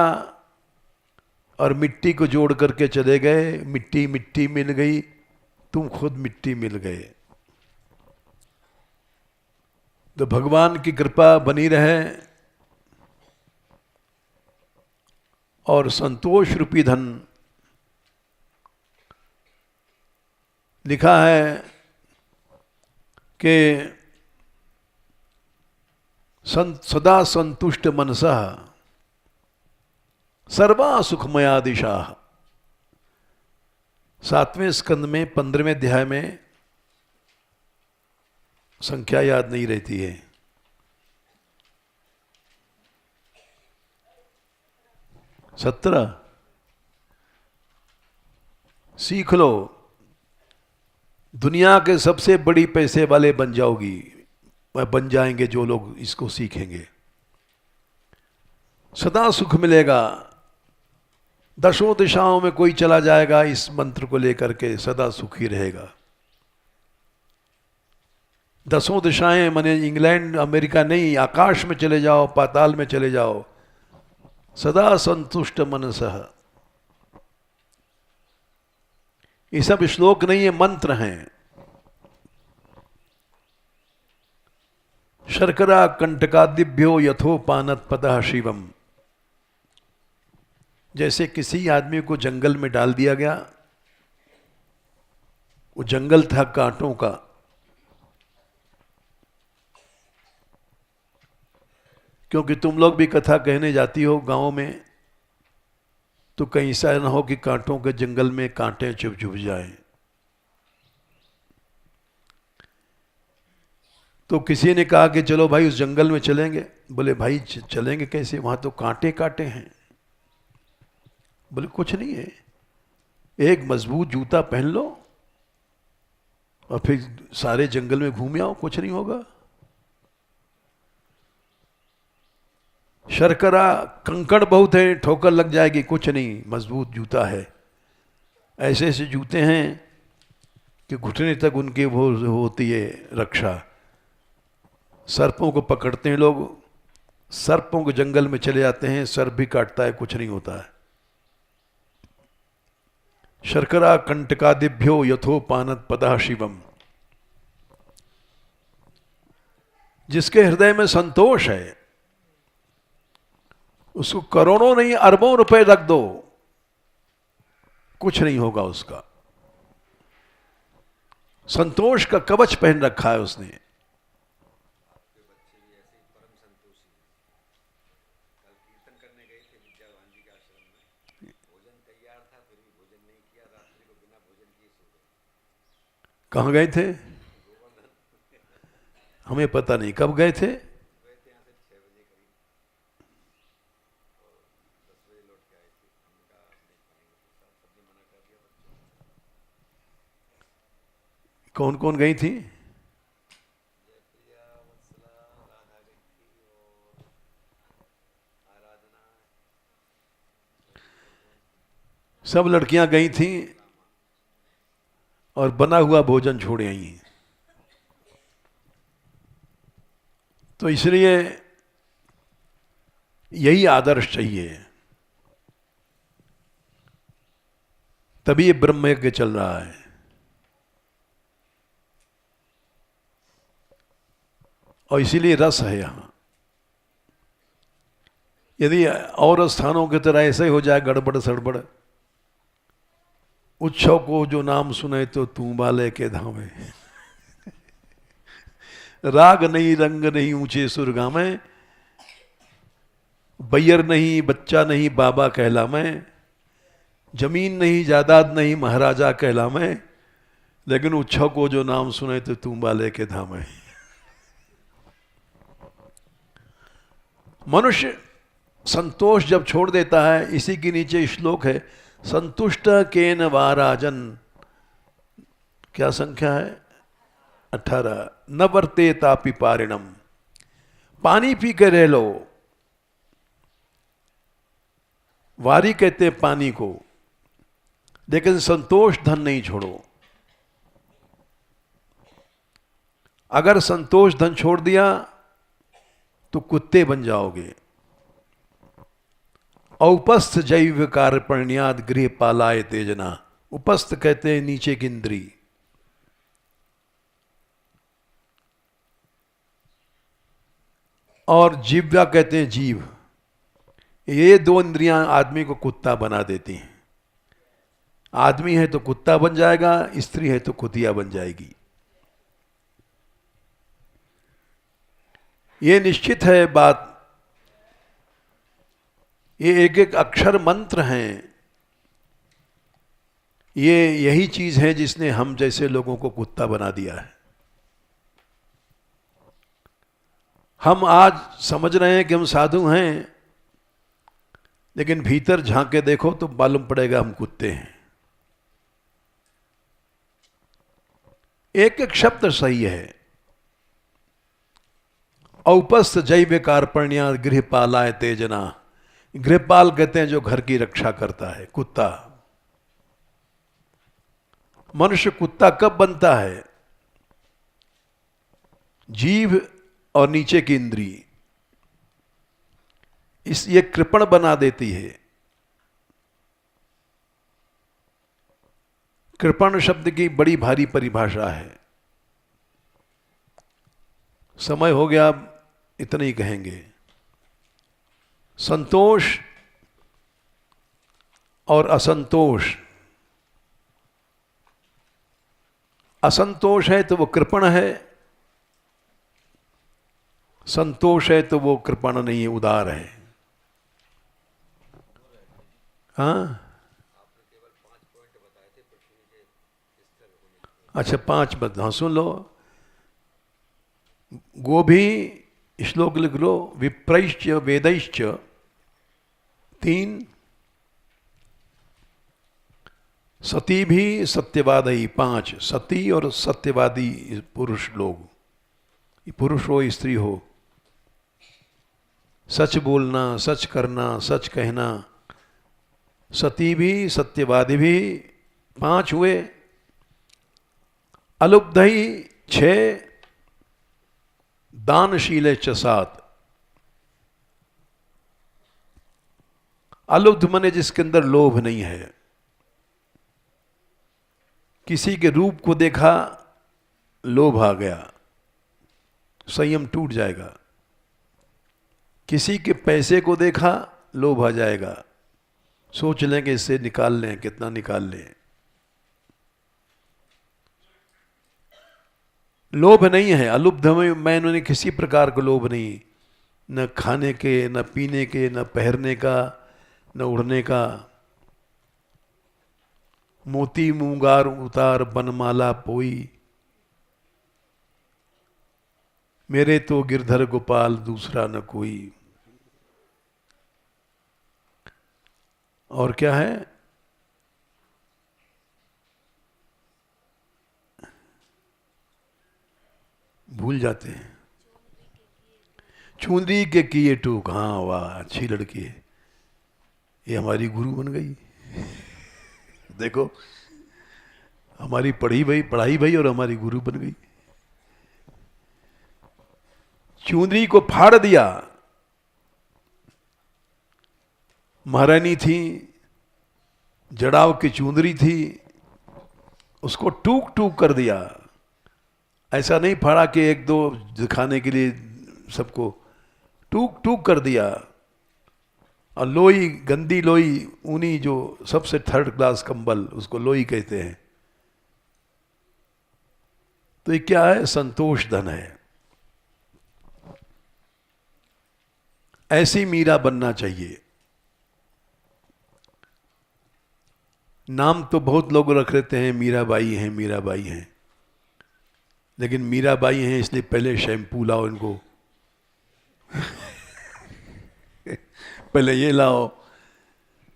Speaker 2: और मिट्टी को जोड़ करके चले गए। मिट्टी मिट्टी मिल गई, तुम खुद मिट्टी मिल गए। तो भगवान की कृपा बनी रहे और संतोष रूपी धन लिखा है कि सदा संतुष्ट मनसः सर्वा सुखमया दिशा। 7वें स्कंद में 15वें अध्याय में, संख्या याद नहीं रहती है, 17। सीख लो, दुनिया के सबसे बड़ी पैसे वाले बन जाओगी, वह बन जाएंगे जो लोग इसको सीखेंगे। सदा सुख मिलेगा। दशों दिशाओं में कोई चला जाएगा, इस मंत्र को लेकर के सदा सुखी रहेगा। दसों दिशाएं माने इंग्लैंड अमेरिका नहीं, आकाश में चले जाओ, पाताल में चले जाओ, सदा संतुष्ट मनसः। ये सब श्लोक नहीं, ये मंत्र हैं। शर्करा कंटकादिभ्यो यथोपानत पतः शिवम। जैसे किसी आदमी को जंगल में डाल दिया गया, वो जंगल था कांटों का, क्योंकि तुम लोग भी कथा कहने जाती हो गांव में, तो कहीं ऐसा न हो कि कांटों के जंगल में कांटे चुभ जाएं। तो किसी ने कहा कि चलो भाई उस जंगल में चलेंगे। बोले भाई चलेंगे कैसे, वहां तो कांटे कांटे हैं। बोले कुछ नहीं है, एक मजबूत जूता पहन लो और फिर सारे जंगल में घूम आओ, कुछ नहीं होगा। शर्करा कंकड़ बहुत है, ठोकर लग जाएगी, कुछ नहीं, मजबूत जूता है। ऐसे ऐसे जूते हैं कि घुटने तक उनकी वो होती है रक्षा। सर्पों को पकड़ते हैं लोग, सर्पों के जंगल में चले जाते हैं, सर्प भी काटता है, कुछ नहीं होता है। शर्करा कंटकादिभ्यो यथोपानत पतः शिवम। जिसके हृदय में संतोष है, उसको करोड़ों नहीं अरबों रुपए रख दो, कुछ नहीं होगा उसका। संतोष का कवच पहन रखा है उसने। कहाँ गए थे? हमें पता नहीं कब गए थे। कौन कौन गई थी? सब लड़कियां गई थी और बना हुआ भोजन छोड़े आई। तो इसलिए यही आदर्श चाहिए, तभी ये ब्रह्म यज्ञ चल रहा है। और इसीलिए रस है यहां। यदि और स्थानों की तरह ऐसे हो जाए गड़बड़ सड़बड़, उत्सव को जो नाम सुने तो तू बाले के धामे, राग नहीं रंग नहीं ऊंचे सुरगा में, बैयर नहीं बच्चा नहीं बाबा कहला मैं, जमीन नहीं जायदाद नहीं महाराजा कहला मैं, लेकिन उत्सव को जो नाम सुने तो तू बाले के धामे। मनुष्य संतोष जब छोड़ देता है, इसी के नीचे श्लोक है, संतुष्ट केन वा राजन, क्या संख्या है, 18, न वर्ते तापि पारिणम, पानी पी के रह लो, वारी कहते हैं पानी को, लेकिन संतोष धन नहीं छोड़ो। अगर संतोष धन छोड़ दिया तो कुत्ते बन जाओगे। औपस्थ जैव कार्पण्याद गृह पालाय तेजना, उपस्थ कहते हैं नीचे की इंद्री, और जीव्या कहते हैं जीव। ये दो इंद्रियां आदमी को कुत्ता बना देती हैं। आदमी है तो कुत्ता बन जाएगा, स्त्री है तो कुतिया बन जाएगी। ये निश्चित है बात। ये एक एक अक्षर मंत्र हैं। ये यही चीज है जिसने हम जैसे लोगों को कुत्ता बना दिया है। हम आज समझ रहे हैं कि हम साधु हैं, लेकिन भीतर झांक के देखो तो मालूम पड़ेगा हम कुत्ते हैं। एक एक शब्द सही है। औपस्थ जैव कार्पण्या गृहपालाय तेजना, गृहपाल कहते हैं जो घर की रक्षा करता है, कुत्ता। मनुष्य कुत्ता कब बनता है? जीभ और नीचे की इंद्री ये कृपण बना देती है। कृपण शब्द की बड़ी भारी परिभाषा है। समय हो गया, इतना ही कहेंगे। संतोष और असंतोष। असंतोष है तो वो कृपण है, संतोष है तो वो कृपण नहीं है, उदार है। हाँ, अच्छा 5 बात, हाँ सुन लो। गोभी श्लोक लिख लो, विप्रैश्च वेदैश्च 3, सती भी सत्यवादी 5, सती और सत्यवादी पुरुष लोग, पुरुष हो स्त्री हो, सच बोलना, सच करना, सच कहना, सती भी सत्यवादी भी 5 हुए। अलुब्धई 6, दानशीले च 7। अलुब्ध मने जिसके अंदर लोभ नहीं है। किसी के रूप को देखा, लोभ आ गया, संयम टूट जाएगा। किसी के पैसे को देखा, लोभ आ जाएगा, सोच लेंगे इससे निकाल लें, कितना निकाल लें। लोभ नहीं है अलुब्ध में उन्हें किसी प्रकार का लोभ नहीं, न खाने के, न पीने के, न पहनने का, न उड़ने का। मोती मूंगार उतार बनमाला पोई, मेरे तो गिरधर गोपाल दूसरा न कोई। और क्या है? भूल जाते हैं। चुंदरी के किए टूक, हाँ वाह अच्छी लड़की है, ये हमारी गुरु बन गई। देखो, हमारी पढ़ाई भाई और हमारी गुरु बन गई। चुंदरी को फाड़ दिया। महारानी थी, जड़ाव की चुंदरी थी, उसको टूक टूक कर दिया। ऐसा नहीं फाड़ा कि 1-2 दिखाने के लिए सबको, टूक टूक कर दिया। और लोई, गंदी लोई, ऊनी जो सबसे 3rd क्लास कंबल, उसको लोई कहते हैं। तो ये क्या है? संतोष धन है। ऐसी मीरा बनना चाहिए। नाम तो बहुत लोग रख लेते हैं, मीराबाई हैं, मीराबाई हैं, लेकिन मीराबाई हैं इसलिए पहले शैम्पू लाओ इनको। पहले ये लाओ,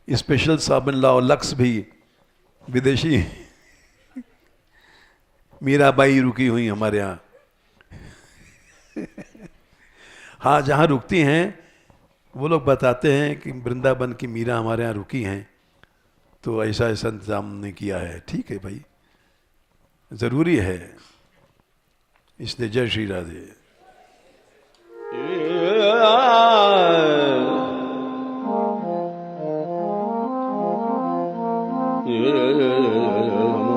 Speaker 2: स्पेशल साबुन लाओ, लक्स भी विदेशी। मीराबाई रुकी हुई हमारे यहाँ। हाँ, जहाँ रुकती हैं वो लोग बताते हैं कि वृंदावन की मीरा हमारे यहाँ रुकी हैं, तो ऐसा ऐसा इंतजाम ने किया है। ठीक है भाई, ज़रूरी है, इसलिए जय श्री राधे।
Speaker 1: Yeah.